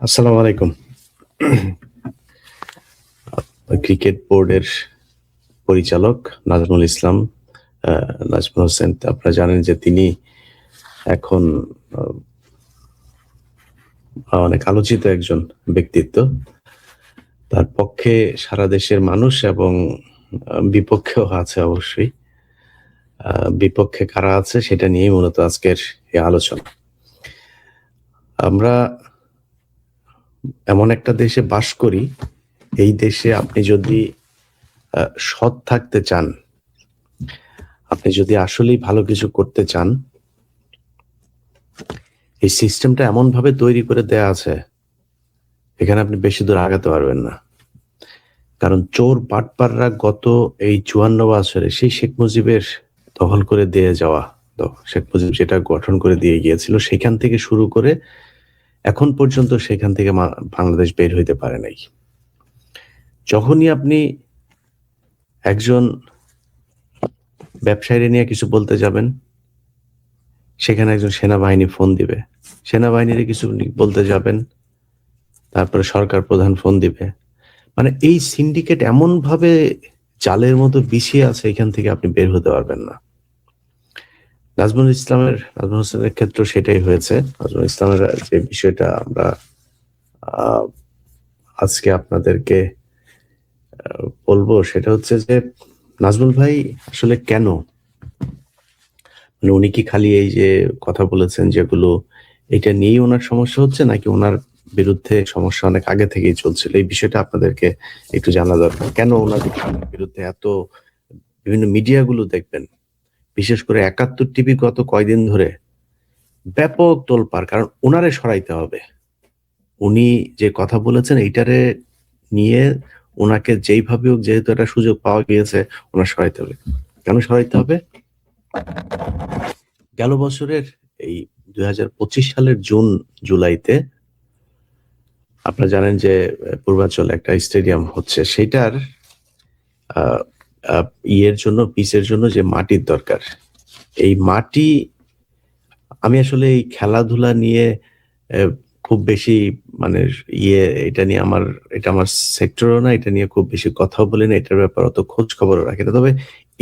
আসসালামু আলাইকুম। ক্রিকেট বোর্ডের পরিচালক নাজমুল ইসলাম, নাজমুল হোসেন, আপনারা জানেন যে তিনি এখন অনেক আলোচিত একজন ব্যক্তিত্ব। তার পক্ষে সারা দেশের মানুষ এবং বিপক্ষেও আছে অবশ্যই। বিপক্ষে কারা আছে সেটা নিয়েই মূলত আজকের এই আলোচনা। আমরা এমন একটা দেশে বাস করি, এই দেশে আপনি যদি সৎ থাকতে চান, আপনি যদি আসলেই ভালো কিছু করতে চান, এই সিস্টেমটা এমন ভাবে তৈরি করে দেয়া আছে, এখানে আপনি বেশি দূর আগাতে পারবেন না। কারণ চোর বাটপাররা গত এই 54 বছরে সেই শেখ মুজিবের দখল করে দিয়ে যাওয়া, শেখ মুজিব যেটা গঠন করে দিয়ে গিয়েছিল সেখান থেকে শুরু করে এখন পর্যন্ত সেখান থেকে বাংলাদেশ বের হইতে পারে নাই। যখনই আপনি একজন ব্যবসায়ী নিয়ে কিছু বলতে যাবেন, সেখানে একজন সেনাবাহিনী ফোন দিবে, সেনাবাহিনীর কিছু বলতে যাবেন, তারপরে সরকার প্রধান ফোন দিবে। মানে এই সিন্ডিকেট এমন ভাবে জালের মতো বিছিয়ে আছে, এখান থেকে আপনি বের হতে পারবেন না। নাজমুল হোসেনের ক্ষেত্রে সেটাই হয়েছে। নাজমুল ইসলামের যে বিষয়টা আমরা আজকে আপনাদেরকে বলবো, সেটা হচ্ছে যে নাজমুল ভাই আসলে কেন, মানে উনি কি খালি এই যে কথা বলেছেন যেগুলো, এটা নিয়েই ওনার সমস্যা হচ্ছে, নাকি ওনার বিরুদ্ধে সমস্যা অনেক আগে থেকেই চলছিল? এই বিষয়টা আপনাদেরকে একটু জানা দরকার। কেন ওনার বিরুদ্ধে এত, বিভিন্ন মিডিয়াগুলো দেখবেন, বিশেষ করে 71 টিভি গত কয়দিন ধরে ব্যাপক তোলপাড়, কারণ ওনারে সরাইতে হবে। উনি যে কথা বলেছেন এইটারে নিয়ে ওনাকে যেইভাবে হোক, যেহেতু একটা সুযোগ পাওয়া গিয়েছে, ওনার সরাইতে হবে। কেন সরাইতে হবে? গেল বছরের এই 2025 সালের জুন জুলাইতে আপনারা জানেন যে পূর্বাঞ্চলে একটা স্টেডিয়াম হচ্ছে, সেটার ইয়ের জন্য, পিচের জন্য যে মাটির দরকার, এই মাটি, আমি আসলে এই খেলাধুলা নিয়ে খুব বেশি মানে এটা নিয়ে এটা আমার সেক্টরও না, এটা নিয়ে খুব বেশি কথাও বলি না, এটার ব্যাপারে অত খোঁজ খবরও রাখি না। তবে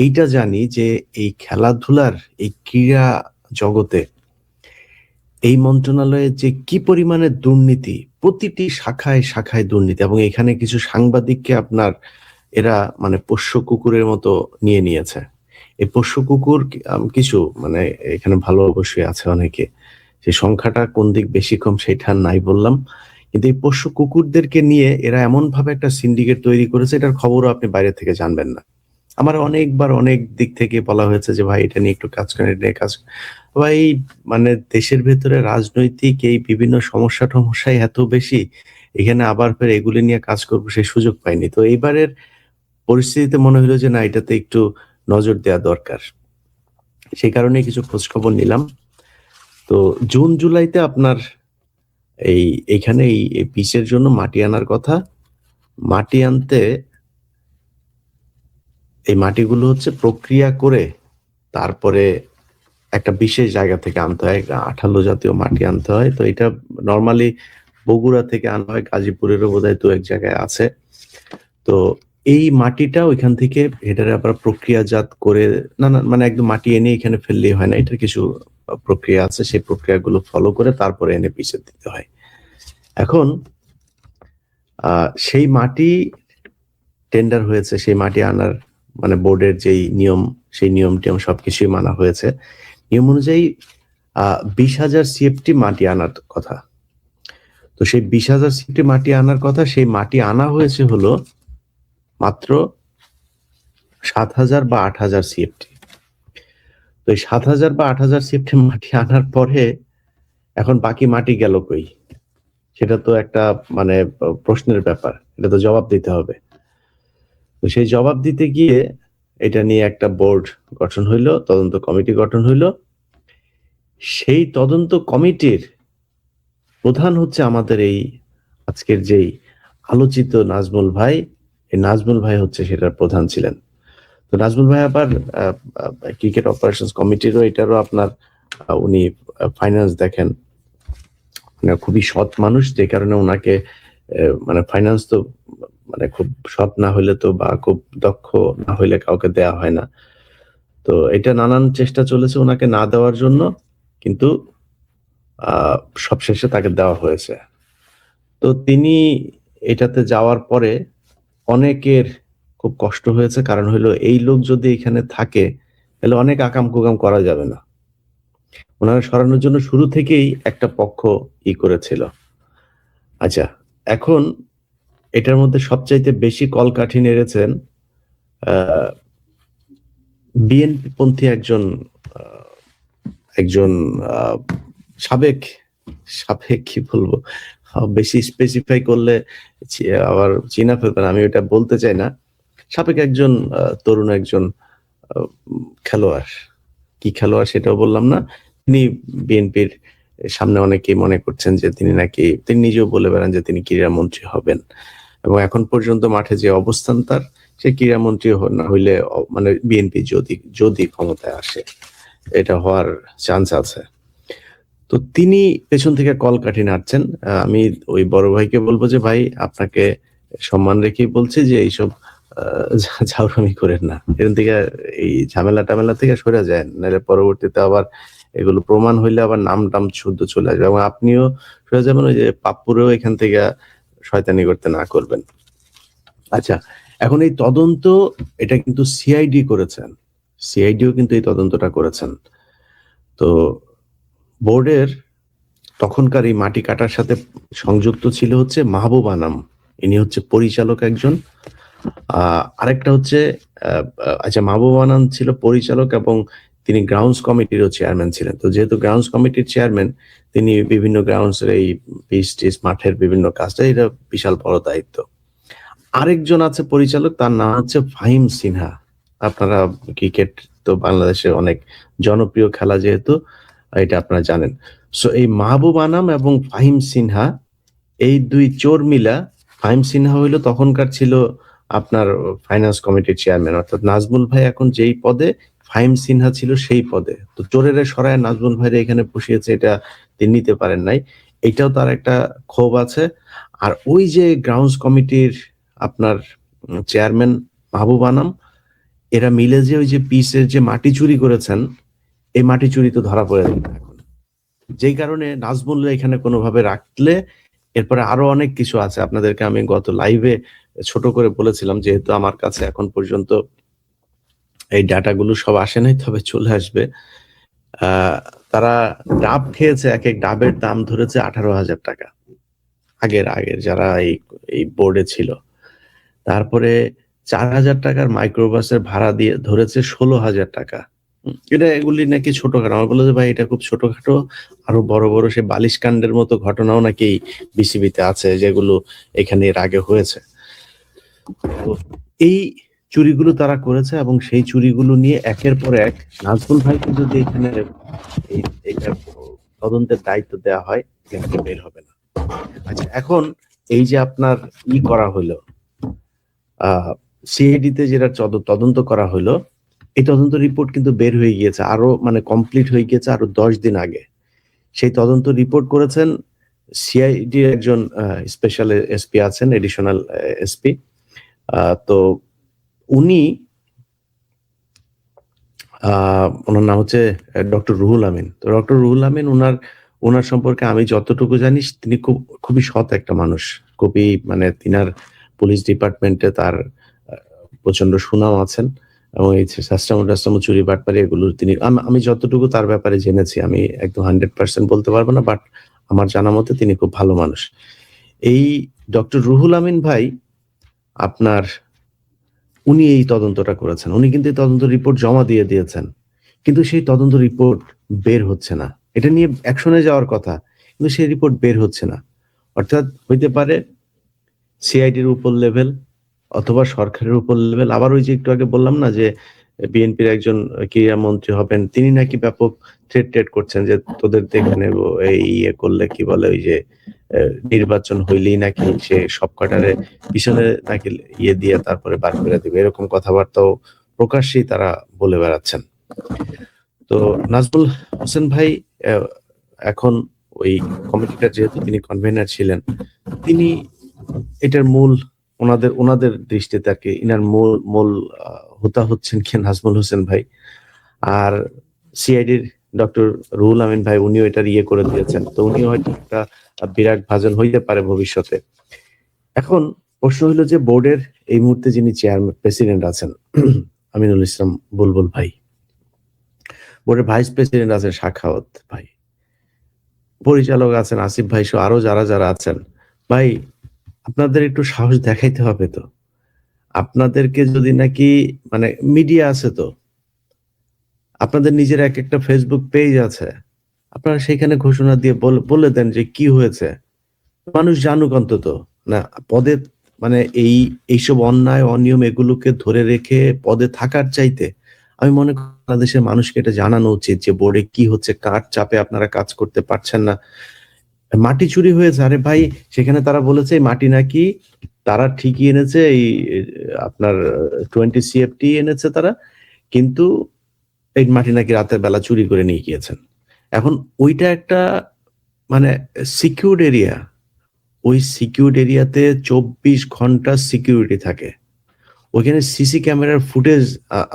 এইটা জানি যে এই খেলাধুলার এই ক্রীড়া জগতে এই মন্ত্রণালয়ে যে কি পরিমাণে দুর্নীতি, প্রতিটি শাখায় শাখায় দুর্নীতি, এবং এখানে কিছু সাংবাদিককে আপনার এরা মানে পোষ্য কুকুরের মতো নিয়ে নিয়েছে। এই পোষ্য কুকুর কিছু মানে এখানে ভালো অবশ্যই আছে অনেকে, সেই সংখ্যাটা কোন দিক বেশি কম সেটা নাই বললাম, কিন্তু এই পোষ্য কুকুরদেরকে নিয়ে এরা এমন ভাবে একটা সিন্ডিকেট তৈরি করেছে, এটার খবরও আপনি বাইরে থেকে জানবেন না। আমার অনেকবার অনেক দিক থেকে বলা হয়েছে যে ভাই এটা নিয়ে একটু কাজ করেন, এটা নিয়ে কাজ। ভাই মানে দেশের ভেতরে রাজনৈতিক এই বিভিন্ন সমস্যাই এত বেশি, এখানে আবার ফের এগুলি নিয়ে কাজ করবো সেই সুযোগ পাইনি। তো এইবারের পরিস্থিতিতে মনে হলো যে না, এটাতে একটু নজর দেওয়া দরকার, সেই কারণে কিছু খোঁজ খবর নিলাম। তো জুন জুলাইতে আপনার এইখানে এই পিচের জন্য মাটি আনার কথা। মাটি আনতে এই মাটিগুলো হচ্ছে প্রক্রিয়া করে তারপরে একটা বিশেষ জায়গা থেকে আনতে হয়, আঠালো জাতীয় মাটি আনতে হয়। তো এটা নর্মালি বগুড়া থেকে আনা হয়, গাজীপুরেরও বোধহয় দু এক জায়গায় আছে। তো এই মাটিটা ওইখান থেকে এটারে আবার প্রক্রিয়াজাত করে, না মানে একদম মাটি এনে এখানে ফেললেই হয় না, এটার কিছু প্রক্রিয়া আছে, সেই প্রক্রিয়াগুলো ফলো করে তারপরে এনে পিচে দিতে হয়। এখন সেই মাটি টেন্ডার হয়েছে, সেই মাটি আনার মানে বোর্ডের যেই নিয়ম, সেই নিয়ম টিয়ম সবকিছুই মানা হয়েছে। নিয়ম অনুযায়ী 20,000 সিএফটি মাটি আনার কথা। তো সেই 20,000 সিএফটি মাটি আনার কথা, সেই মাটি আনা হয়েছে হলো মাত্র 7,000 বা 8,000 সিএফটি। তো এই 7,000 বা 8,000 সিএফটি মাটি আনার পরে এখন বাকি মাটি গেল কই? সেটা তো একটা মানে প্রশ্নের ব্যাপার, এটা তো জবাব দিতে হবে। তো সেই জবাব দিতে গিয়ে এটা নিয়ে একটা বোর্ড গঠন হইলো, তদন্ত কমিটি গঠন হইলো। সেই তদন্ত কমিটির প্রধান হচ্ছে আমাদের এই আজকের যেই আলোচিত নাজমুল ভাই। এই নাজমুল ভাই হচ্ছে সেটার প্রধান ছিলেন। তো নাজমুল ভাই আবার ক্রিকেট অপারেশনস কমিটিরও, এটারও আপনার উনি ফাইন্যান্স দেখেন। মানে খুবই সৎ মানুষ, যে কারণে ওনাকে মানে ফাইন্যান্স তো মানে খুব সৎ না হইলে তো বা খুব দক্ষ না হইলে কাউকে দেয়া হয় না। তো এটা নানান চেষ্টা চলেছে ওনাকে না দেওয়ার জন্য, কিন্তু সবশেষে তাকে দেওয়া হয়েছে। তো তিনি এটাতে যাওয়ার পরে অনেকের খুব কষ্ট হয়েছে। কারণ হইলো এই লোক যদি এখানে থাকে তাহলে অনেক আকাম-কুকাম করা যাবে না। উনারে সরানোর জন্য শুরু থেকেই একটা পক্ষ করেছিল। আচ্ছা, এখন এটার মধ্যে সবচাইতে বেশি কলকাঠি নেড়েছেন আ বিএনপি পন্থী একজন আ একজন আ সাবেক, সাবেক কি বলবো? বেশি স্পেসিফাই করলে আবার চিনা ফেলবেন। আমি ওটা বলতে চাই না। সাবেক একজন তরুণ একজন আ খেলোয়াড়। কি খেলোয়াড় সেটাও বললাম না। তিনি বিএনপির সামনে অনেকেই মনে করছেন যে তিনি নিজেও বলে বেড়ান যে তিনি ক্রীড়ামন্ত্রী হবেন। এবং এখন পর্যন্ত মাঠে যে অবস্থান তার, সে ক্রীড়ামন্ত্রী না হইলে মানে বিএনপি যদি ক্ষমতায় আসে, এটা হওয়ার চান্স আছে। তো তিনি পেছন থেকে কলকাঠি নাড়ছেন। আমি ওই বড় ভাইকে বলব যে, "ভাই, আপনাকে সম্মান রেখেই বলছি যে এইসব আ ঝাউরামি কইরেন না। এখান থেকে এই ঝামেলা-টামেলা থেকে সইরা যায়েন। নাইলে পরবর্তীতে আবার এগুলো প্রমাণ হইলে আবার নাম-টাম শুদ্ধ চলে আসবে। এবং আপনিও সরে যাবেন, ওই যে পাপ্পুরেও এখান থেকে শয়তানি করতে না করবেন।" আচ্ছা, এখন এই তদন্ত, এটা কিন্তু সিআইডি করেছেন। সিআইডিও কিন্তু এই তদন্তটা করেছেন। তো বোর্ডের তখনকার এই মাটি কাটার সাথে সংযুক্ত ছিল হচ্ছে মাহবুব আনাম। ইনি হচ্ছে পরিচালক একজন। আরেকটা হচ্ছে আ আ আচ্ছা, মাহবুব আনাম ছিল পরিচালক এবং তিনি গ্রাউন্ডস কমিটিরও চেয়ারম্যান ছিলেন। তো যেহেতু গ্রাউন্ডস কমিটির চেয়ারম্যান, তিনি বিভিন্ন গ্রাউন্ডস এর এই পিচ-টিচ মাঠের বিভিন্ন কাজটা, এটা বিশাল বড় দায়িত্ব। আরেকজন আছে পরিচালক, তার নাম হচ্ছে ফাহিম সিনহা। আপনারা ক্রিকেট তো বাংলাদেশে অনেক জনপ্রিয় খেলা, যেহেতু এটা আপনারা জানেন। সো এই মাহবুব আনাম এবং ফাহিম সিনহা, এই ২ চোর মিলা, ফাহিম সিনহা হইলো তখনকার ছিল আপনার ফাইন্যান্স কমিটির চেয়ারম্যান। অর্থাৎ নাজমুল ভাই এখন যেই পদে, ফাহিম সিনহা ছিল সেই পদে। তো চোরেরে সরায় নাজমুল ভাইরে এখানে বসিয়েছে, এটা তিনি নিতে পারেন নাই। এটাও তার একটা ক্ষোভ আছে। আর ওই যে গ্রাউন্ডস কমিটির আপনার চেয়ারম্যান মাহবুব আনাম, এরা মিলে যে ওই যে পিচের যে মাটি চুরি করেছেন, এই মাটি চুরি তো ধরা পড়ে যাবে এখন। যেই কারণে নাজমুলরা এখানে কোনোভাবে রাখলে এরপরে আরো অনেক কিছু আছে। আপনাদেরকে আমি গত লাইভে ছোট করে বলেছিলাম, যেহেতু আমার কাছে এখন পর্যন্ত এই ডাটাগুলো সব আসে নাই, তবে চলে আসবে। আ তারা ডাব খেয়েছে, একেক ডাবের দাম ধরেছে ৳১৮,০০০। আগের যারা এই বোর্ডে ছিল। তারপরে ৳৪,০০০ মাইক্রোবাসের ভাড়া দিয়ে ধরেছে ৳১৬,০০০। এগুলি নাকি ছোটখাটো। আমার বলল যে, "ভাই, এটা খুব ছোটখাটো। আরো বড় সে বালিশকান্ডের মতো ঘটনাও নাকি বিসিবিতে আছে, যেগুলো এখানে এর আগে হয়েছে।" তো এই চুরিগুলো তারা করেছে এবং সেই চুরিগুলো নিয়ে একের পর এক নাজমুল ভাইকে যদি এখানে এইটার তদন্তের দায়িত্ব দেয়া হয়, এখান থেকে বের হবে না। আচ্ছা, এখন এই যে আপনার করা হইলো, আ সিআইডি তে যেটা তদন্ত করা হইলো, এই তদন্ত রিপোর্ট কিন্তু বের হয়ে গিয়েছে। আরো মানে কমপ্লিট হয়ে গিয়েছে আরো ১০ দিন আগে। সেই তদন্ত রিপোর্ট করেছেন সিআইডির একজন স্পেশাল এসপি আছেন, এডিশনাল এসপি। আ তো উনি, আ উনার নাম হচ্ছে ডক্টর রুহুল আমিন। তো ডক্টর রুহুল আমিন, উনার সম্পর্কে আমি যতটুকু জানি, তিনি খুবই সৎ একটা মানুষ। খুবই মানে তিনার পুলিশ ডিপার্টমেন্টে তার আ প্রচন্ড সুনাম আছেন এবং এই যে সাস্টামো-টাস্টামো, চুরি বাটপারি, এগুলো তিনি, আমি যতটুকু তার ব্যাপারে জেনেছি, আমি একদম 100% বলতে পারব না, বাট আমার জানা মতে তিনি খুব ভালো মানুষ। এই ডক্টর রুহুল আমিন ভাই আপনার, উনি এই তদন্তটা করেছেন। উনি কিন্তু এই তদন্ত রিপোর্ট জমা দিয়ে দিয়েছেন। কিন্তু সেই তদন্ত রিপোর্ট বের হচ্ছে না। এটা নিয়ে অ্যাকশনে যাওয়ার কথা। কিন্তু সেই রিপোর্ট বের হচ্ছে না। অর্থাৎ হইতে পারে সিআইডির উপর লেভেল অথবা সরকারের উপর লেভেল। আবার ওই যে একটু আগে বললাম না যে বিএনপির একজন ক্রীড়ামন্ত্রী হবেন। তিনি নাকি ব্যাপক থ্রেট করছেন যে তোদের দেখে নেব, এই করলে কি বলে, ওই যে এ নির্বাচন হইলেই নাকি সে সবকটারে পিছনে নাকি দিয়ে তারপরে বার করে দিবে। এরকম কথাবার্তাও প্রকাশ্যেই তারা বলে বেড়াচ্ছেন। তো নাজমুল হোসেন ভাই এখন ওই কমিটিটা যেহেতু তিনি কনভেনার ছিলেন, তিনি এটার মূল ওনাদের দৃষ্টিতে আর কি ইনার মূল হোতা হচ্ছেন কি নাজমুল হোসেন ভাই। আর সিআইডির ডক্টর রুহুল আমিন ভাই উনিও এটার করে দিয়েছেন, তো উনিও হয়তো একটা বিরাট ভাজন হইতে পারে ভবিষ্যতে। এখন প্রশ্ন হলো যে বোর্ডের এই মুহূর্তে যিনি চেয়ারম্যান প্রেসিডেন্ট আছেন আমিনুল ইসলাম বুলবুল ভাই, বোর্ডের ভাইস প্রেসিডেন্ট আছেন সাখাওয়াত ভাই, পরিচালক আছেন আসিফ ভাই সহ আরো যারা আছেন, ভাই আপনাদের একটু সাহস দেখাইতে হবে তো। আপনাদেরকে যদি নাকি মানে মিডিয়া আছে, তো আপনাদের নিজের একটা ফেসবুক পেজ আছে, আপনারা সেখানে ঘোষণা দিয়ে বলে দেন যে কি হয়েছে, মানুষ জানুক অন্তত। না পদে মানে এইসব অন্যায় অনিয়ম এগুলোকে ধরে রেখে পদে থাকার চাইতে আমি মনে করি বাংলাদেশের মানুষকে এটা জানানো উচিত যে বোর্ডে কি হচ্ছে, কার চাপে আপনারা কাজ করতে পারছেন না। মাটি চুরি হয়েছে, আরে ভাই সেখানে তারা বলেছে এই মাটি নাকি তারা ঠিকই এনেছে, এই আপনার 20 CFT এনেছে তারা, কিন্তু এই মাটি নাকি রাতের বেলা চুরি করে নিয়ে গিয়েছেন। এখন ওইটা একটা মানে সিকিউরড এরিয়া, ওই সিকিউরড এরিয়াতে 24 ঘন্টা সিকিউরিটি থাকে, ওইখানে সিসি ক্যামেরার ফুটেজ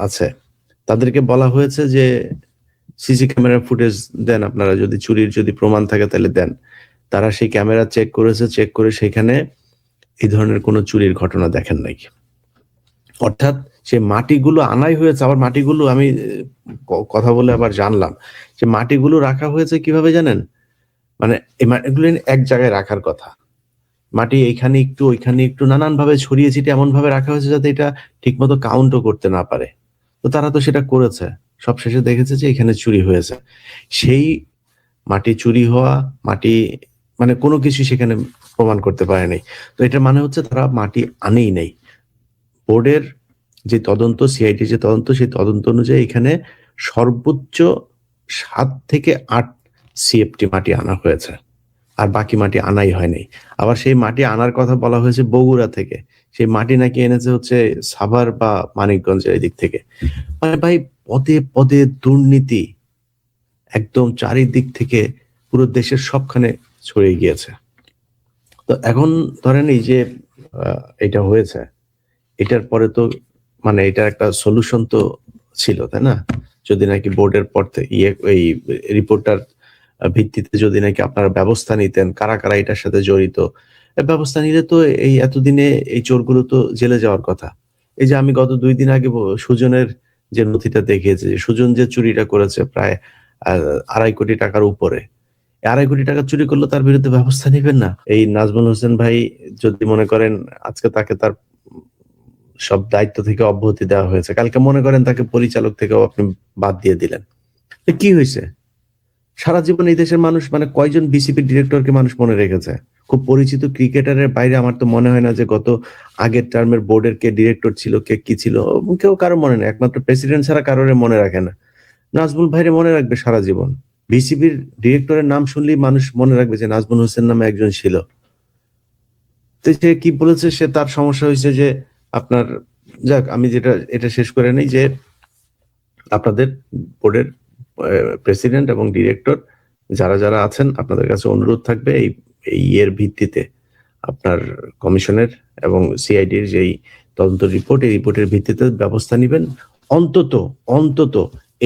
আছে। তাদেরকে বলা হয়েছে যে সিসি ক্যামেরার ফুটেজ দেন আপনারা, যদি চুরির যদি প্রমাণ থাকে তাহলে দেন। তারা সেই ক্যামেরা চেক করেছে, চেক করে সেখানে এই ধরনের কোনো চুরির ঘটনা দেখেন নাই। অর্থাৎ সে মাটিগুলো আনাই হয়েছে, আবার মাটিগুলো আমি কথা বলে আবার জানলাম যে মাটিগুলো রাখা হয়েছে কিভাবে জানেন, মানে এই মাটিগুলো এক জায়গায় রাখার কথা, মাটি এইখানে একটু ওইখানে একটু নানান ভাবে ছড়িয়ে ছিটিয়ে এমন ভাবে রাখা হয়েছে যাতে এটা ঠিক মতো কাউন্টও করতে না পারে। তো তারা তো সেটা করেছে, সব শেষে দেখেছে যে এখানে চুরি হয়েছে। সেই মাটি চুরি হওয়া, মাটি মানে কোনো কিছু সেখানে প্রমাণ করতে পারেনি। তো এটার মানে হচ্ছে তারা মাটি আনেই নাই। বোর্ডের যে তদন্ত, সিআইডি যে তদন্ত, সেই তদন্ত অনুযায়ী এখানে সর্বোচ্চ 7 থেকে 8 CFT মাটি আনা হয়েছে, আর বাকি মাটি আনাই হয়নি। আবার সেই মাটি আনার কথা বলা হয়েছে বগুড়া থেকে, সেই মাটি নাকি এনেছে হচ্ছে সাভার বা মানিকগঞ্জের দিক থেকে। মানে ভাই পদে পদে দুর্নীতি একদম চারিদিক থেকে পুরো দেশের সবখানে ছড়িয়ে গিয়েছে। তো এখন ধরেন এই যে এটা হয়েছে, এটার পরে তো মানে এটার একটা সলিউশন তো ছিল, তাই না? যদি নাকি বোর্ডের পর এই রিপোর্টার ভিত্তিতে যদি নাকি আপনারা ব্যবস্থা নিতেন, কারা কারা এটার সাথে জড়িত, ব্যবস্থা নিলে তো এই এতদিনে এই চোরগুলো তো জেলে যাওয়ার কথা। এই যে আমি গত 2 দিন আগে সুজনের যে নথিটা দেখিয়েছে, যে সুজন যে চুরিটা করেছে প্রায় 2.5 কোটি টাকার উপরে, 2.5 কোটি টাকা চুরি করলো, তার বিরুদ্ধে ব্যবস্থা নিবেন না? এই নাজমুল হোসেন ভাই যদি মনে করেন আজকে তাকে তার সব দায়িত্ব থেকে অব্যাহতি দেওয়া হয়েছে, কালকে মনে করেন তাকে পরিচালক থেকেও আপনি বাদ দিয়ে দিলেন, কি হয়েছে? সারা জীবন এই দেশের মানুষ মানে কয়জন বিসিবি ডিরেক্টরকে মানুষ মনে রেখেছে? খুব পরিচিত ক্রিকেটারের বাইরে আমার তো মনে হয় না যে গত আগের টার্মের বোর্ডের কে ডিরেক্টর ছিল, কে কি ছিল, কেউ কারো মনে নেই। একমাত্র প্রেসিডেন্ট ছাড়া কারোর মনে রাখে না। নাজমুল ভাইরে মনে রাখবে সারা জীবন। বিসিবির ডিরেক্টরের নাম শুনলেই মানুষ মনে রাখবে যে নাজমুল হোসেন নামে একজন ছিল। তো সে কি বলেছে, সে তার সমস্যা হয়েছে যে আপনার, যাক আমি এটা শেষ করে নেই যে আপনাদের বোর্ডের প্রেসিডেন্ট এবং ডিরেক্টর যারা আছেন, আপনাদের কাছে অনুরোধ থাকবে এই ভিত্তিতে আপনার কমিশনের এবং সিআইডির যেই তদন্ত রিপোর্ট, এই রিপোর্টের ভিত্তিতে ব্যবস্থা নেবেন। অন্তত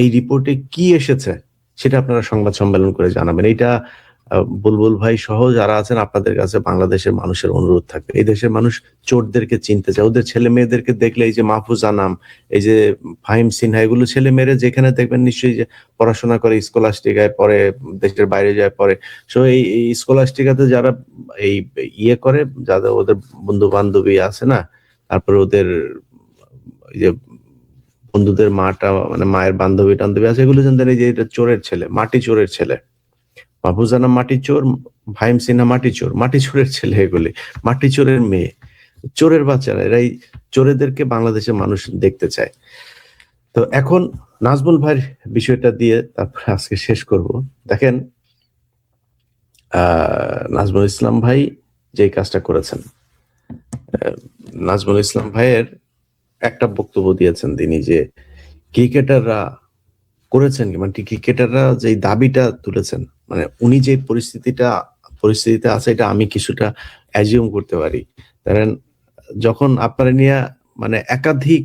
এই রিপোর্টে কি এসেছে সেটা আপনারা সংবাদ সম্মেলন করে জানাবেন। এটা বুলবুল ভাই সহ যারা আছেন আপনাদের কাছে বাংলাদেশের মানুষের অনুরোধ থাকবে। এই দেশের মানুষ চোরদেরকে চিনতে চায়, ওদের ছেলে মেয়েদেরকে দেখলে, এই যে মাহফুজ আনাম, এই যে ফাহিম সিনহা, এগুলো ছেলে মেয়েরা যেখানে দেখবেন নিশ্চয়ই যে পড়াশোনা করে, স্কলাস্টিকায় পড়ে, দেশের বাইরে যায় পড়ে। সো এই স্কলাস্টিকাতে যারা এই করে, যাদের ওদের বন্ধু বান্ধবী আছে না, তারপরে ওদের এই যে বন্ধুদের মাটা মানে মায়ের বান্ধবী টান্ধবী আছে, এগুলো জানতেন এই যে এটা চোরের ছেলে, মাটি চোরের ছেলে। মাহফুজ আনাম মাটি চোর, ফাহিম সিনহা মাটি চোর, মাটি চোরের ছেলে, এগুলি মাটি চোরের মেয়ে, চোরের বাচ্চারা, এরা এই চোরেদেরকে বাংলাদেশের মানুষ দেখতে চায়। তো এখন নাজমুল ভাইয়ের বিষয়টা দিয়ে তারপরে আজকে শেষ করব। দেখেন নাজমুল ইসলাম ভাই যে কাজটা করেছেন, নাজমুল ইসলাম ভাইয়ের একটা বক্তব্য দিয়েছেন তিনি, যে ক্রিকেটাররা করেছেন মানে ক্রিকেটাররা যে দাবিটা তুলেছেন মানে উনি যে পরিস্থিতিতে আছে এটা আমি কিছুটা অ্যাজিউম করতে পারি। কারণ যখন আপনারা নিয়ে মানে একাধিক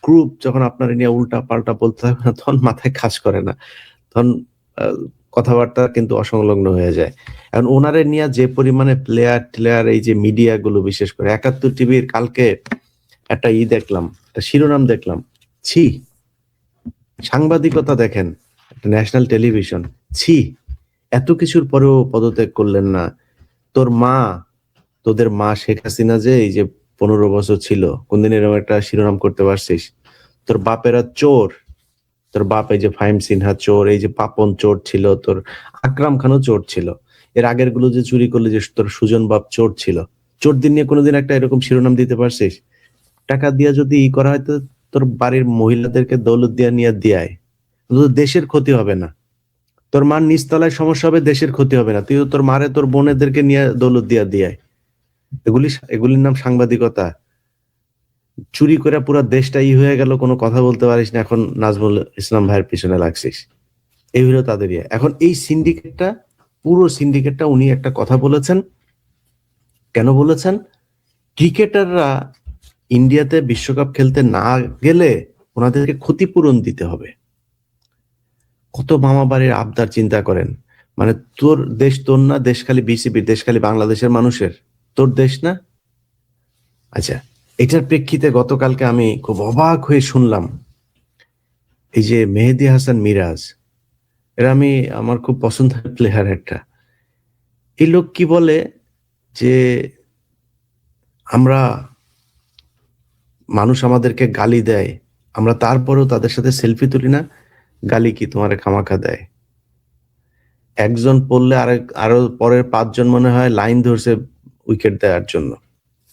গ্রুপ যখন আপনারা নিয়ে উল্টা পাল্টা বলতে থাকবে না, তখন মাথায় কাজ করে না, তখন কথাবার্তা কিন্তু অসংলগ্ন হয়ে যায়। এখন ওনারে নিয়ে যে পরিমাণে প্লেয়ার এই যে মিডিয়া গুলো, বিশেষ করে ৭১ টিভির কালকে একটা দেখলাম, একটা শিরোনাম দেখলাম, ছি সাংবাদিকতা দেখেন, একটা ন্যাশনাল টেলিভিশন, ছি এত কিছুর পরেও পদত্যাগ করলেন না। তোদের মা শেখ হাসিনা যে এই যে 15 বছর ছিল, কোনদিন এরকম একটা শিরোনাম করতে পারছিস? তোর বাপেরা চোর, তোর বাপ এই যে ফাহিম সিনহা চোর, এই যে পাপন চোর ছিল, তোর আকরাম খানও চোর ছিল, এর আগের গুলো যে চুরি করলে যে তোর সুজন বাপ চোর ছিল, চোরদের নিয়ে কোনোদিন একটা এরকম শিরোনাম দিতে পারছিস? টাকা দিয়া যদি করা হয় তো তোর বাড়ির মহিলাদেরকে দৌলত দিয়া নিয়ে দিয়ায়, দেশের ক্ষতি হবে না। তোর মার নিচতলায় সমস্যা হবে, দেশের ক্ষতি হবে না। তুই তোর মারে তোর বোনেদেরকে নিয়ে দৌলত দিয়া দিয়ায়। এগুলির নাম সাংবাদিকতা? চুরি করে পুরো দেশটা হয়ে গেল, কোনো কথা বলতে পারিস না, এখন নাজমুল ইসলাম ভাইয়ের পিছনে লাগছিস। এই হলো তাদের ইয়ে। এখন এই পুরো সিন্ডিকেটটা উনি একটা কথা বলেছেন। কেন বলেছেন? ক্রিকেটাররা ইন্ডিয়াতে বিশ্বকাপ খেলতে না গেলে ওনাদেরকে ক্ষতিপূরণ দিতে হবে। কত মামা বাড়ির আবদার চিন্তা করেন। মানে তোর দেশ তোর না, দেশ খালি বিসিবির, দেশ খালি বাংলাদেশের মানুষের, তোর দেশ না? আচ্ছা, এটার প্রেক্ষিতে গতকালকে আমি খুব অবাক হয়ে শুনলাম, এই যে মেহেদী হাসান মিরাজ, এরা আমার খুব পছন্দের প্লেয়ার একটা, এই লোক কি বলে যে আমরা মানুষ আমাদেরকে গালি দেয়, আমরা তারপরেও তাদের সাথে সেলফি তুলি না। গালি কি তোমার খামাখা দেয়? একজন পড়লে আরো পরের 5 জন মনে হয় লাইন ধরছে উইকেট দেওয়ার জন্য,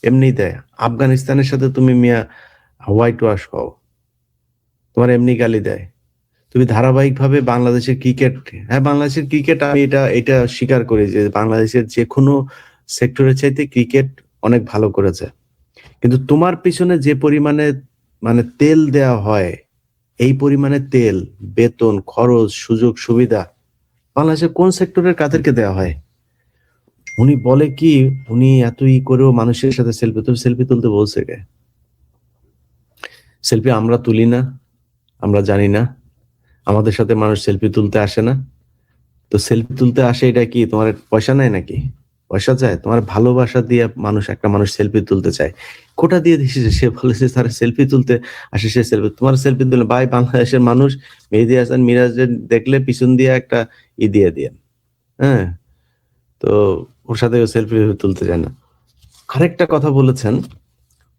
এমনি দেয়। আফগানিস্তানের সাথে তুমি মিয়া হোয়াইট ওয়াশ হও, তোমার এমনি গালি দেয়। তুমি ধারাবাহিকভাবে বাংলাদেশের ক্রিকেট, হ্যাঁ বাংলাদেশের ক্রিকেট, আমি এটা স্বীকার করি যে বাংলাদেশের যে কোনো সেক্টরের চাইতে ক্রিকেট অনেক ভালো করেছে। কিন্তু তোমার পিছনে যে পরিমাণে মানে তেল দেয়া হয়, এই পরিমাণে তেল, বেতন, খরচ, সুযোগ সুবিধা বাংলাদেশের কোন সেক্টরের কাদেরকে দেওয়া হয়? উনি বলে কি, উনি এত করেও মানুষের সাথে সেলফি তুলতে বলছে কে? সেলফি আমরা তুলি না, আমরা জানি না? আমাদের সাথে মানুষ সেলফি তুলতে আসে না? তো সেলফি তুলতে আসে, এটা কি তোমার পয়সা নেয় নাকি? পয়সা চায়? তোমার ভালোবাসা দিয়ে একটা মানুষ সেলফি তুলতে চায়, কোটা দিয়ে দিছে। সে বলেছে তার সেলফি তুলতে আসে, সে তোমার সেলফি তুলে ভাই, বাংলাদেশের মানুষ মেহেদী হাসান মিরাজের দেখলে পিছন দিয়ে একটা দিয়ে দিয়েন, হ্যাঁ? তো ওর সাথে সেলফি তুলতে যায় না। আরেকটা কথা বলেছেন,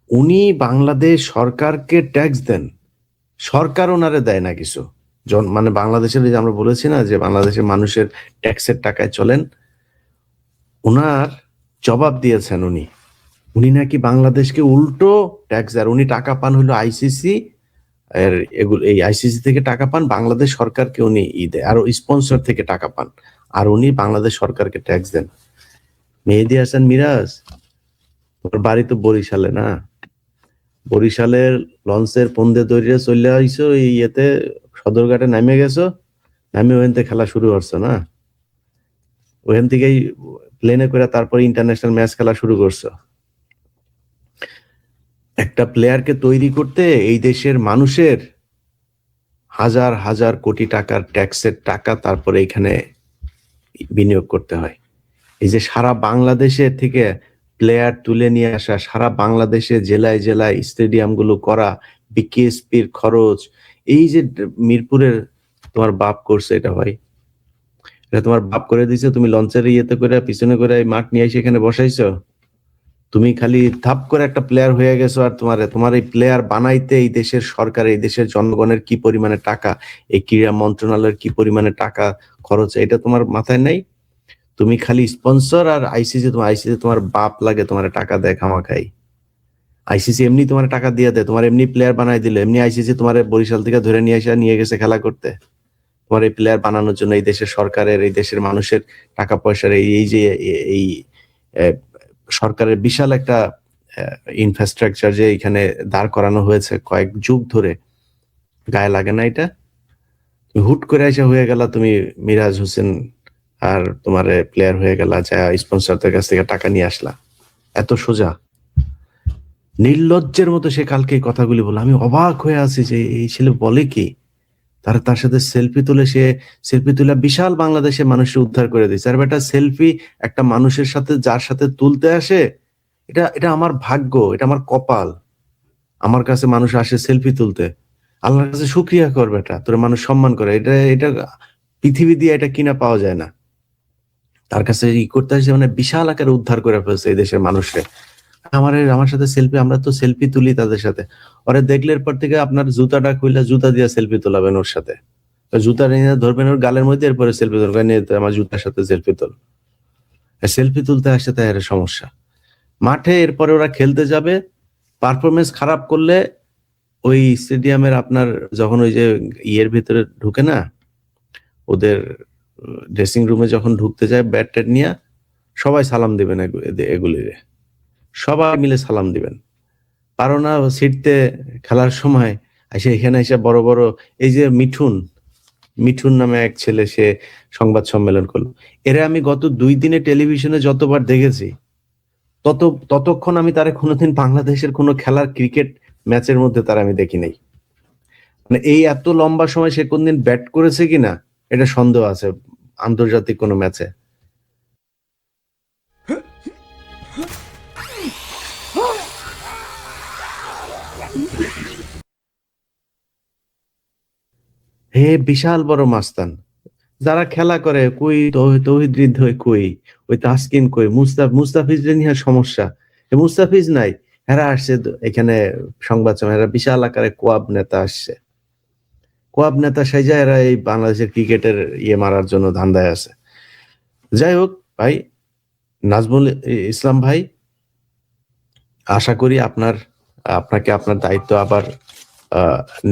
উনি বাংলাদেশ সরকারকে ট্যাক্স দেন, সরকার ওনারে দেয় না কিছু। মানে বাংলাদেশের, যে আমরা বলেছি না যে বাংলাদেশের মানুষের ট্যাক্সের টাকায় চলেন, ওনার জবাব দিয়েছেন উনি নাকি বাংলাদেশকে উল্টো ট্যাক্স দেয়। উনি টাকা পান হলো আইসিসি, আর এই আইসিসি থেকে টাকা পান, বাংলাদেশ সরকারকে উনি দেয়, আর স্পন্সর থেকে টাকা পান, আর উনি বাংলাদেশ সরকারকে ট্যাক্স দেন। মেহেদী হাসান মিরাজ, তোর বাড়ি তো বরিশালে না? বরিশালের লঞ্চের পন্দে দৌড়িয়ে চলে আইসো, এই ইয়েতে সদরঘাটে নামে গেছো, নামে ওখান থেকে খেলা শুরু করছো না? ওখান থেকেই প্লেনে করে তারপর ইন্টারন্যাশনাল ম্যাচ খেলা শুরু করছো। একটা প্লেয়ারকে তৈরি করতে এই দেশের মানুষের হাজার হাজার কোটি টাকার ট্যাক্সের টাকা তারপরে এখানে বিনিয়োগ করতে হয়। এই যে সারা বাংলাদেশের থেকে প্লেয়ার তুলে নিয়ে আসা, সারা বাংলাদেশে জেলায় জেলায় স্টেডিয়াম গুলো করা, বিকেএসপির খরচ, এই যে মিরপুরের তোমার বাপ করছে এটা ভাই, এটা তোমার বাপ করে দিছে। তুমি লঞ্চের ইয়েতে করে পিছনে করে মাঠ নিয়ে এসে এখানে বসাইছো। তুমি খালি থাপ করে একটা প্লেয়ার হয়ে গেছো, আর তোমার এই প্লেয়ার বানাইতে এই দেশের সরকার, এই দেশের জনগণের কি পরিমাণে টাকা, এই ক্রীড়া মন্ত্রণালয়ের কি পরিমাণে টাকা খরচ, এটা তোমার মাথায় নাই? তুমি খালি স্পন্সর আর আইসিসি, তোমার বাপ লাগে, তোমার টাকা দেয় খামাখাই। আইসিসি এমনি তোমার টাকা দিয়ে দেয়, তোমার এমনি প্লেয়ার বানাই দিলে, এমনি আইসিসি তোমার বরিশাল থেকে ধরে নিয়ে গেছে খেলা করতে, তোমার এই প্লেয়ার বানানোর জন্য। এই দেশের সরকারের, এই দেশের মানুষের টাকা পয়সার এই যে এই সরকারের বিশাল একটা ইনফ্রাস্ট্রাকচার যে এখানে দাঁড় করানো হয়েছে কয়েক যুগ ধরে, গায়ে লাগে না এটা? হুট করে এসে হয়ে গেল তুমি মিরাজ হোসেন আর তোমার প্লেয়ার হয়ে গেলা, যা স্পন্সরদের কাছ থেকে টাকা নিয়ে আসলা, এত সোজা? নির্লজ্জের মতো সে কালকে এই কথাগুলি বলল। আমি অবাক হয়ে আছি যে এই ছেলে বলে কি। তার সাথে সেলফি তুলে, সে সেলফি তুলে বিশাল বাংলাদেশে মানুষের উদ্ধার করে দিচ্ছে। আর বেটা সেলফি একটা মানুষের সাথে যার সাথে তুলতে আসে, এটা আমার ভাগ্য, এটা আমার কপাল। আমার কাছে মানুষ আসে সেলফি তুলতে, আল্লাহর কাছে শুকরিয়া কর বেটা, তোর মানুষ সম্মান করে। এটা পৃথিবী দিয়ে এটা কিনা পাওয়া যায় না। তার কাছে ই করতে আসে, মানে বিশাল আকারে উদ্ধার করে ফেলছে এই দেশের মানুষকে। আমার সাথে সেলফি, আমরা তো সেলফি তুলি তাদের সাথে। ওরা দেখলের পর থেকে আপনার জুতাটা খুইলা জুতা দিয়ে সেলফি তোলাবেন ওর সাথে। জুতা নিয়ে ধরবেন ওর গালের মধ্যে, এরপরে সেলফি তুলবেন, নিয়ে আমার জুতার সাথে সেলফি তোল। সেলফি তুলতে আসে, তাই এর সমস্যা। মাঠে এরপরে ওরা খেলতে যাবে, পারফরমেন্স খারাপ করলে ওই স্টেডিয়ামের আপনার যখন ওই যে ইয়ের ভিতরে ঢুকে না, ওদের ড্রেসিং রুমে যখন ঢুকতে যায় ব্যাট ট্যাট নিয়ে, সবাই সালাম দিবেন, এগুলিরে সবাই মিলে সালাম দিবেন। পারো না ছিটতে খেলার সময় এসে এখানে এসে বড় বড়, এই যে মিঠুন নামে এক ছেলে, সে সংবাদ সম্মেলন করলো। এরা আমি গত 2 দিনে টেলিভিশনে যতবার দেখেছি, ততক্ষণ আমি তারা কোনোদিন বাংলাদেশের কোনো খেলার ক্রিকেট ম্যাচের মধ্যে তারা আমি দেখি নাই। মানে এই এত লম্বা সময় সে কোনদিন ব্যাট করেছে কিনা এটা সন্দেহ আছে আন্তর্জাতিক কোনো ম্যাচে। হে বিশাল বড় মাস্তান। যারা খেলা করে কই, তৌহিদ হৃদয় কই, ওই তাসকিন কই, মুস্তাফিজ নিয়ে সমস্যা। মুস্তাফিজ নাই, এরা আসছে এখানে সংবাদ সম্মেলন, এরা বিশাল আকারে কোয়াব নেতা আসছে। কোয়াব নেতা সাইজা এরা এই বাংলাদেশের ক্রিকেটের ইয়ে মারার জন্য ধান্দায় আছে। যাই হোক ভাই, নাজমুল ইসলাম ভাই, আশা করি আপনাকে আপনার দায়িত্ব আবার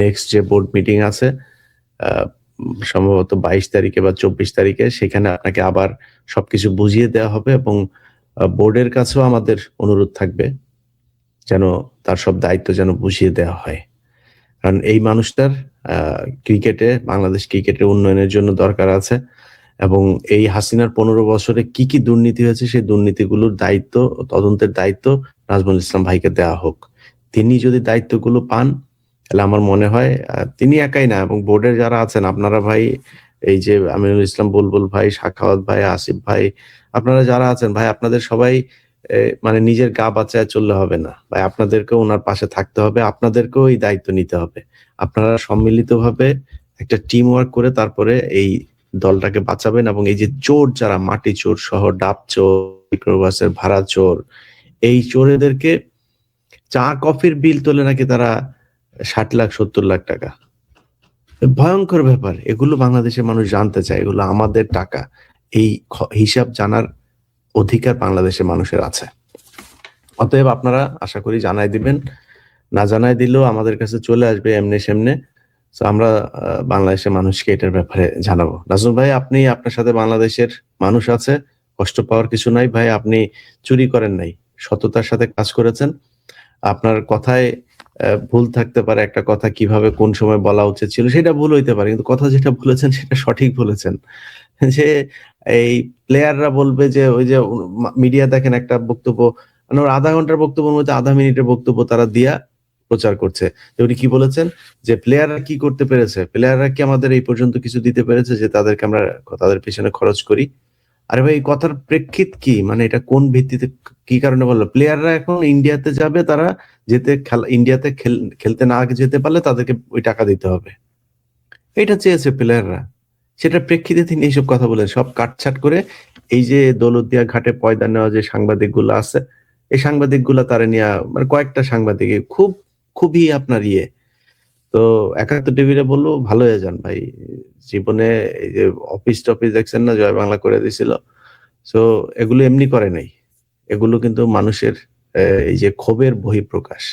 নেক্সট যে বোর্ড মিটিং আছে সম্ভবত 22 তারিখে বা 24 তারিখে, সেখানে আপনাকে আবার সবকিছু বুঝিয়ে দেওয়া হবে এবং বোর্ডের কাছেও আমাদের অনুরোধ থাকবে যেন তার সব দায়িত্ব যেন বুঝিয়ে দেওয়া হয়। কারণ এই মানুষটার বাংলাদেশ ক্রিকেটের উন্নয়নের জন্য দরকার আছে, এবং এই হাসিনার 15 বছরে কি কি দুর্নীতি হয়েছে সেই দুর্নীতিগুলোর দায়িত্ব, তদন্তের দায়িত্ব নাজমুল ইসলাম ভাইকে দেওয়া হোক। তিনি যদি দায়িত্বগুলো পান, তাহলে আমার মনে হয় তিনি একাই না, এবং বোর্ডের যারা আছেন আপনারা ভাই, এই যে আমিনুল ইসলাম বুলবুল ভাই, সাখাওয়াত ভাই, আসিফ ভাই, আপনারা যারা আছেন ভাই, আপনাদের সবাই মানে নিজের গা বাঁচায় চললে হবে না ভাই, আপনাদেরকেও ওনার পাশে থাকতে হবে, আপনাদেরকেও এই দায়িত্ব নিতে হবে। আপনারা সম্মিলিতভাবে একটা টিম ওয়ার্ক করে তারপরে এই দলটাকে বাঁচাবেন। এবং এই যে চোর, যারা মাটি চোর সহ ডাব চোর, মাইক্রোবাসের ভাড়া চোর, এই চোরেদেরকে চা কফির বিল তোলে নাকি তারা 60 লাখ 70 লাখ টাকা। ভয়ঙ্কর ব্যাপার। এগুলো বাংলাদেশের মানুষ জানতে চায়, এগুলো আমাদের টাকা। এই হিসাব জানার অধিকার বাংলাদেশের মানুষের আছে। অতএব আপনারা আশা করি জানাই দিবেন, না জানাই দিলেও আমাদের কাছে চলে আসবে এমনে সেমনে। তো আমরা বাংলাদেশের মানুষকে এটার ব্যাপারে জানাবো। নাজমুল ভাই, আপনার সাথে বাংলাদেশের মানুষ আছে, কষ্ট পাওয়ার কিছু নাই ভাই। আপনি চুরি করেন নাই, সততার সাথে কাজ করেছেন। আপনার কথায় ভুল থাকতে পারে, একটা কথা কিভাবে কোন সময় বলা উচিত ছিল সেটা ভুল হইতে পারে, কিন্তু কথা যেটা বলেছেন সেটা সঠিক বলেছেন। যে এই প্লেয়াররা বলবে যে ওই যে মিডিয়া দেখেন একটা বক্তব্য, মানে ওর আধা ঘন্টার বক্তব্যের মধ্যে আধা মিনিটের বক্তব্য তারা দিয়া প্রচার করছে। উনি কি বলেছেন যে প্লেয়াররা কি করতে পেরেছে, প্লেয়াররা কি আমাদের এই পর্যন্ত কিছু দিতে পেরেছে যে তাদেরকে আমরা তাদের পেছনে খরচ করি? আরে ভাই, এই কথার প্রেক্ষিত কি, মানে এটা কোন ভিত্তিতে, কি কারণে বললো? প্লেয়াররা এখন ইন্ডিয়াতে যাবে, তারা ইন্ডিয়াতে খেলতে না যেতে পারলে তাদেরকে ওই টাকা দিতে হবে, এটা চেয়েছে প্লেয়াররা। সেটা প্রেক্ষিতে তিনি এইসব কথা বলেন, সব কাটছাট করে। এই যে দৌলতদিয়া ঘাটে পয়দা নেওয়া যে সাংবাদিক গুলো আছে, এই সাংবাদিক গুলা তারা নিয়ে, মানে কয়েকটা সাংবাদিক খুবই আপনার ইয়ে। তো 71 টিভিতে বললো ভালো হয়ে যান ভাই, জীবনে এই যে অফিস টফিস দেখছেন না, জয় বাংলা করে দিছিল। সো এগুলো এমনি করে নাই, এগুলো কিন্তু মানুষের এই যে ক্ষোভের বহিঃপ্রকাশ।